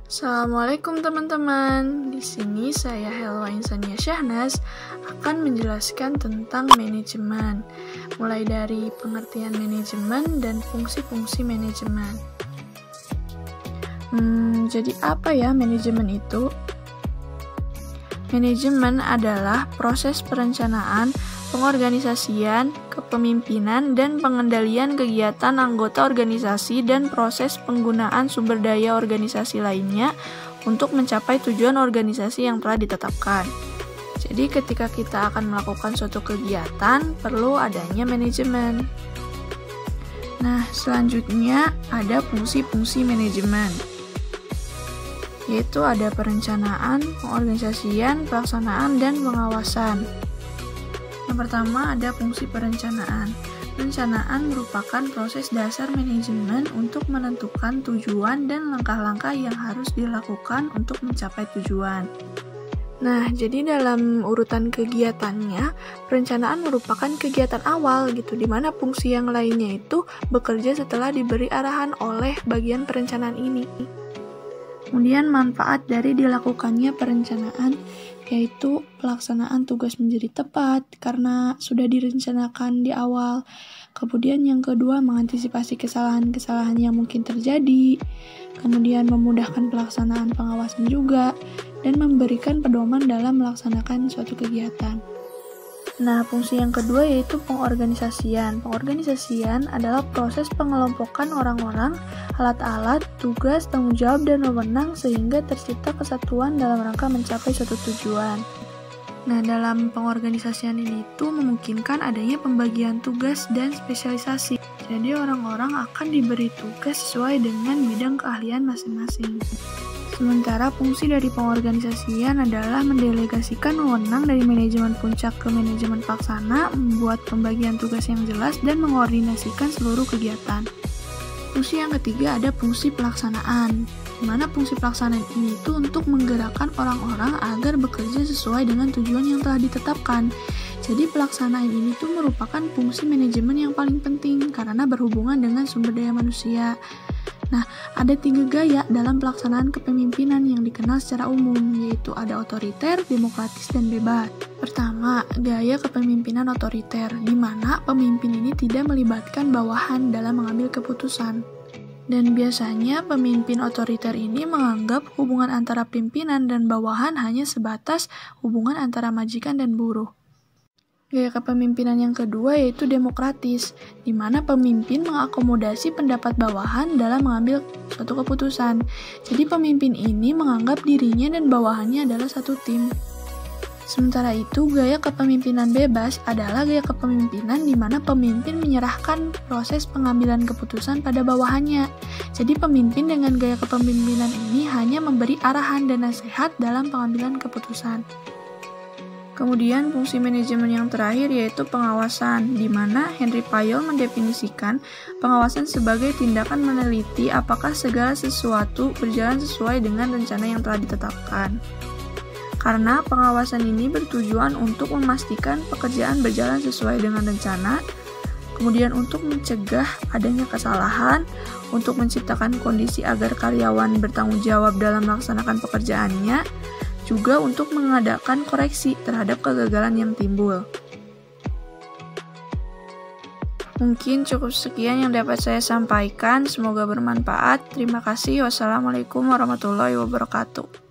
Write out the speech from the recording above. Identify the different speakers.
Speaker 1: Assalamualaikum teman-teman. Di sini saya Helwa Insania Syahnas akan menjelaskan tentang manajemen, mulai dari pengertian manajemen dan fungsi-fungsi manajemen. Jadi apa ya manajemen itu? Manajemen adalah proses perencanaan, pengorganisasian, kepemimpinan, dan pengendalian kegiatan anggota organisasi dan proses penggunaan sumber daya organisasi lainnya untuk mencapai tujuan organisasi yang telah ditetapkan. Jadi ketika kita akan melakukan suatu kegiatan, perlu adanya manajemen. Nah, selanjutnya ada fungsi-fungsi manajemen, yaitu ada perencanaan, pengorganisasian, pelaksanaan, dan pengawasan. Yang pertama ada fungsi perencanaan. Perencanaan merupakan proses dasar manajemen untuk menentukan tujuan dan langkah-langkah yang harus dilakukan untuk mencapai tujuan. Nah, jadi dalam urutan kegiatannya, perencanaan merupakan kegiatan awal gitu, di mana fungsi yang lainnya itu bekerja setelah diberi arahan oleh bagian perencanaan ini. Kemudian manfaat dari dilakukannya perencanaan yaitu pelaksanaan tugas menjadi tepat karena sudah direncanakan di awal. Kemudian yang kedua, mengantisipasi kesalahan-kesalahan yang mungkin terjadi. Kemudian memudahkan pelaksanaan pengawasan juga dan memberikan pedoman dalam melaksanakan suatu kegiatan. Nah, fungsi yang kedua yaitu pengorganisasian. Pengorganisasian adalah proses pengelompokan orang-orang, alat-alat, tugas, tanggung jawab, dan wewenang sehingga tercipta kesatuan dalam rangka mencapai suatu tujuan. Nah, dalam pengorganisasian ini itu memungkinkan adanya pembagian tugas dan spesialisasi. Jadi orang-orang akan diberi tugas sesuai dengan bidang keahlian masing-masing. Sementara fungsi dari pengorganisasian adalah mendelegasikan wewenang dari manajemen puncak ke manajemen pelaksana, membuat pembagian tugas yang jelas, dan mengkoordinasikan seluruh kegiatan. Fungsi yang ketiga ada fungsi pelaksanaan, di mana fungsi pelaksanaan ini itu untuk menggerakkan orang-orang agar bekerja sesuai dengan tujuan yang telah ditetapkan. Jadi pelaksanaan ini tuh merupakan fungsi manajemen yang paling penting karena berhubungan dengan sumber daya manusia. Nah, ada 3 gaya dalam pelaksanaan kepemimpinan yang dikenal secara umum, yaitu ada otoriter, demokratis, dan bebas. Pertama, gaya kepemimpinan otoriter, di mana pemimpin ini tidak melibatkan bawahan dalam mengambil keputusan. Dan biasanya pemimpin otoriter ini menganggap hubungan antara pimpinan dan bawahan hanya sebatas hubungan antara majikan dan buruh. Gaya kepemimpinan yang kedua yaitu demokratis, di mana pemimpin mengakomodasi pendapat bawahan dalam mengambil suatu keputusan. Jadi pemimpin ini menganggap dirinya dan bawahannya adalah satu tim. Sementara itu, gaya kepemimpinan bebas adalah gaya kepemimpinan di mana pemimpin menyerahkan proses pengambilan keputusan pada bawahannya. Jadi pemimpin dengan gaya kepemimpinan ini hanya memberi arahan dan nasihat dalam pengambilan keputusan. Kemudian fungsi manajemen yang terakhir yaitu pengawasan, di mana Henry Fayol mendefinisikan pengawasan sebagai tindakan meneliti apakah segala sesuatu berjalan sesuai dengan rencana yang telah ditetapkan. Karena pengawasan ini bertujuan untuk memastikan pekerjaan berjalan sesuai dengan rencana, kemudian untuk mencegah adanya kesalahan, untuk menciptakan kondisi agar karyawan bertanggung jawab dalam melaksanakan pekerjaannya, juga untuk mengadakan koreksi terhadap kegagalan yang timbul. Mungkin cukup sekian yang dapat saya sampaikan, semoga bermanfaat. Terima kasih. Wassalamualaikum warahmatullahi wabarakatuh.